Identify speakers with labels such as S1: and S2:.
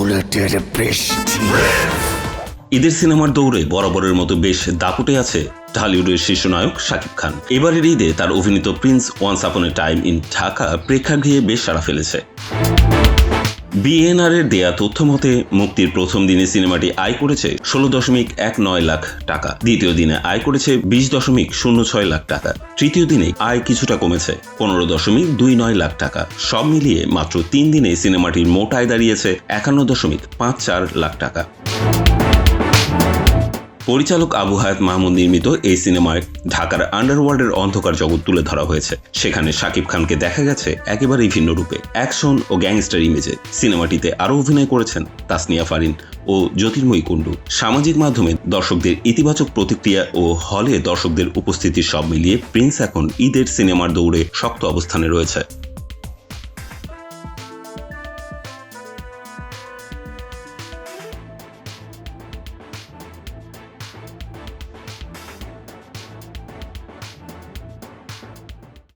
S1: বুলেটের বৃষ্টি।
S2: ঈদের সিনেমার দৌড়ে বরাবরের মতো বেশ দাপুটে আছে ঢালিউডের শীর্ষ নায়ক শাকিব খান। এবারের ঈদে তার অভিনীত Prince once upon A time in Dhaka প্রেক্ষাগৃহে বেশ সাড়া ফেলেছে। বিএনআর এর দেয়া তথ্য মতে মুক্তির প্রথম দিনে সিনেমাটি আয় করেছে 16.19 লাখ টাকা, দ্বিতীয় দিনে আয় করেছে 20.06 লাখ টাকা, তৃতীয় দিনে আয় কিছুটা কমেছে 15.29 লাখ টাকা। সব মিলিয়ে মাত্র 3 দিনে সিনেমাটির মোট আয় দাঁড়িয়েছে 51.54 লাখ টাকা। পরিচালক আবু হায়াত মাহমুদ নির্মিত এই সিনেমায় ঢাকার আন্ডারওয়ার্ল্ডের অন্ধকার জগৎ তুলে ধরা হয়েছে। সেখানে শাকিব খানকে দেখা গেছে একেবারেই ভিন্ন রূপে, অ্যাকশন ও গ্যাংস্টার ইমেজে। সিনেমাটিতে আরও অভিনয় করেছেন তাসনিয়া ফারিন ও জ্যোতির্ময়ী কুণ্ডু। সামাজিক মাধ্যমে দর্শকদের ইতিবাচক প্রতিক্রিয়া ও হলে দর্শকদের উপস্থিতি সব মিলিয়ে প্রিন্স এখন ঈদের সিনেমার দৌড়ে শক্ত অবস্থানে রয়েছে।